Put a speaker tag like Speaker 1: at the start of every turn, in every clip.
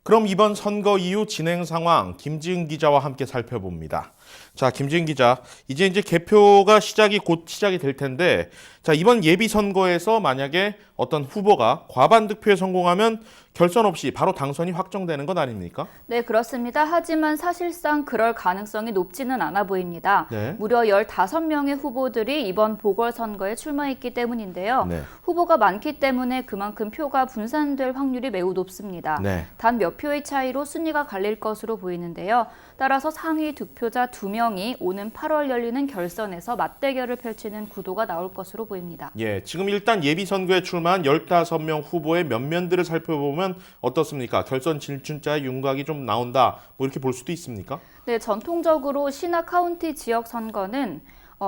Speaker 1: 그럼 이번 선거 이후 진행 상황 김지은 기자와 함께 살펴봅니다. 자, 김지은 기자, 이제 개표가 곧 시작이 될 텐데, 자, 이번 예비 선거에서 만약에 어떤 후보가 과반 득표에 성공하면 결선 없이 바로 당선이 확정되는 것 아닙니까?
Speaker 2: 네, 그렇습니다. 하지만 사실상 그럴 가능성이 높지는 않아 보입니다.
Speaker 1: 네.
Speaker 2: 무려 15명의 후보들이 이번 보궐선거에 출마했기 때문인데요.
Speaker 1: 네.
Speaker 2: 후보가 많기 때문에 그만큼 표가 분산될 확률이 매우 높습니다.
Speaker 1: 네.
Speaker 2: 단 몇 표의 차이로 순위가 갈릴 것으로 보이는데요. 따라서 상위 득표자 2명이 오는 8월 열리는 결선에서 맞대결을 펼치는 구도가 나올 것으로 보입니다.
Speaker 1: 예, 지금 일단 예비 선거에 출마한 15명 후보의 면면들을 살펴보면 어떻습니까? 결선 진출자의 윤곽이 좀 나온다, 뭐 이렇게 볼 수도 있습니까?
Speaker 2: 네, 전통적으로 시나 카운티 지역 선거는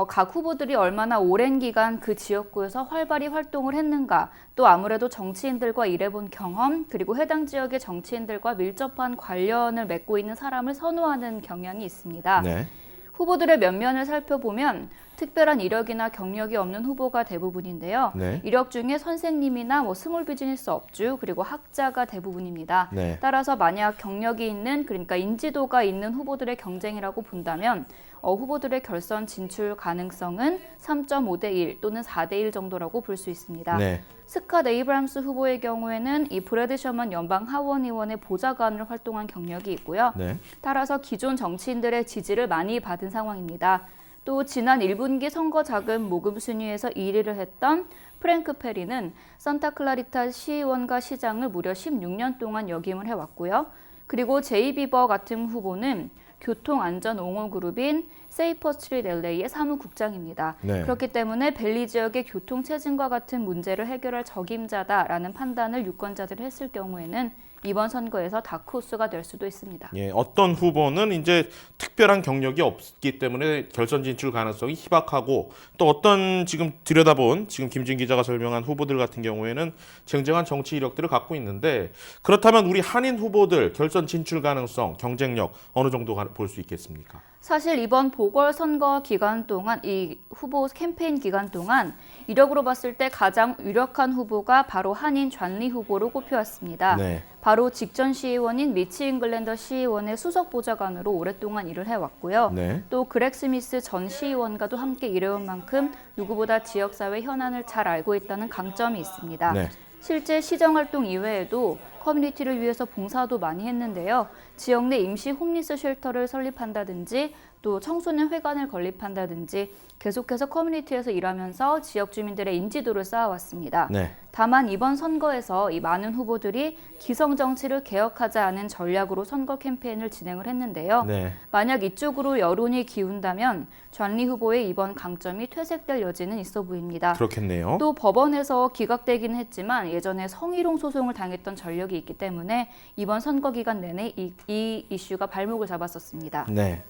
Speaker 2: 각 후보들이 얼마나 오랜 기간 그 지역구에서 활발히 활동을 했는가, 또 아무래도 정치인들과 일해본 경험, 그리고 해당 지역의 정치인들과 밀접한 관련을 맺고 있는 사람을 선호하는 경향이 있습니다.
Speaker 1: 네.
Speaker 2: 후보들의 면면을 살펴보면 특별한 이력이나 경력이 없는 후보가 대부분인데요.
Speaker 1: 네.
Speaker 2: 이력 중에 선생님이나 스몰 비즈니스 업주, 그리고 학자가 대부분입니다.
Speaker 1: 네.
Speaker 2: 따라서 만약 경력이 있는, 그러니까 인지도가 있는 후보들의 경쟁이라고 본다면 후보들의 결선 진출 가능성은 3.5대 1 또는 4대 1 정도라고 볼 수 있습니다.
Speaker 1: 네.
Speaker 2: 스캇 에이브람스 후보의 경우에는 이 브래드 셔먼 연방 하원의원의 보좌관으로 활동한 경력이 있고요.
Speaker 1: 네.
Speaker 2: 따라서 기존 정치인들의 지지를 많이 받은 상황입니다. 또 지난 1분기 선거 자금 모금 순위에서 1위를 했던 프랭크 페리는 산타클라리타 시의원과 시장을 무려 16년 동안 역임을 해왔고요. 그리고 제이 비버 같은 후보는 교통안전옹호그룹인 세이퍼 스트리트 LA의 사무국장입니다.
Speaker 1: 네.
Speaker 2: 그렇기 때문에 벨리 지역의 교통체증과 같은 문제를 해결할 적임자다라는 판단을 유권자들이 했을 경우에는 이번 선거에서 다크호스가 될 수도 있습니다.
Speaker 1: 예, 어떤 후보는 이제 특별한 경력이 없기 때문에 결선 진출 가능성이 희박하고, 또 어떤 지금 들여다본 지금 김진 기자가 설명한 후보들 같은 경우에는 쟁쟁한 정치 이력들을 갖고 있는데, 그렇다면 우리 한인 후보들 결선 진출 가능성, 경쟁력 어느 정도 볼 수 있겠습니까?
Speaker 2: 사실 이번 보궐선거 기간 동안, 이 후보 캠페인 기간 동안 이력으로 봤을 때 가장 유력한 후보가 바로 한인 존리 후보로 꼽혀왔습니다.
Speaker 1: 네.
Speaker 2: 바로 직전 시의원인 미치 잉글랜더 시의원의 수석 보좌관으로 오랫동안 일을 해왔고요.
Speaker 1: 네.
Speaker 2: 또 그렉 스미스 전 시의원과도 함께 일해온 만큼 누구보다 지역사회 현안을 잘 알고 있다는 강점이 있습니다.
Speaker 1: 네.
Speaker 2: 실제 시정활동 이외에도 커뮤니티를 위해서 봉사도 많이 했는데요. 지역 내 임시 홈리스 쉘터를 설립한다든지 또 청소년 회관을 건립한다든지 계속해서 커뮤니티에서 일하면서 지역 주민들의 인지도를 쌓아왔습니다.
Speaker 1: 네.
Speaker 2: 다만 이번 선거에서 이 많은 후보들이 기성 정치를 개혁하자 하는 전략으로 선거 캠페인을 진행을 했는데요.
Speaker 1: 네.
Speaker 2: 만약 이쪽으로 여론이 기운다면 존리 후보의 이번 강점이 퇴색될 여지는 있어 보입니다.
Speaker 1: 그렇겠네요.
Speaker 2: 또 법원에서 기각되긴 했지만 예전에 성희롱 소송을 당했던 전력이 있기 때문에 이번 선거 기간 내내 이 이슈가 발목을 잡았었습니다.
Speaker 1: 네.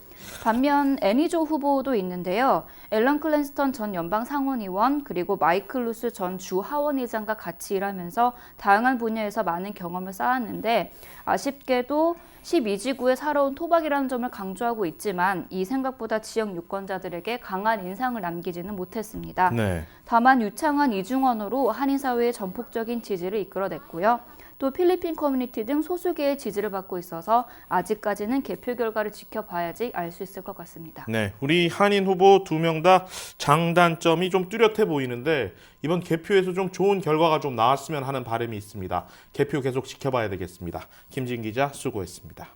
Speaker 2: 반면 애니조 후보도 있는데요. 앨런 클랜스턴 전 연방 상원의원 그리고 마이클 루스 전 주 하원의장과 같이 일하면서 다양한 분야에서 많은 경험을 쌓았는데 아쉽게도 12지구에 살아온 토박이라는 점을 강조하고 있지만 이 생각보다 지역 유권자들에게 강한 인상을 남기지는 못했습니다.
Speaker 1: 네.
Speaker 2: 다만 유창한 이중언어로 한인 사회의 전폭적인 지지를 이끌어냈고요. 또 필리핀 커뮤니티 등 소수계의 지지를 받고 있어서 아직까지는 개표 결과를 지켜봐야지 알 수 있을 것 같습니다.
Speaker 1: 네, 우리 한인 후보 2명 다 장단점이 좀 뚜렷해 보이는데 이번 개표에서 좀 좋은 결과가 좀 나왔으면 하는 바람이 있습니다. 개표 계속 지켜봐야 되겠습니다. 김진 기자 수고했습니다.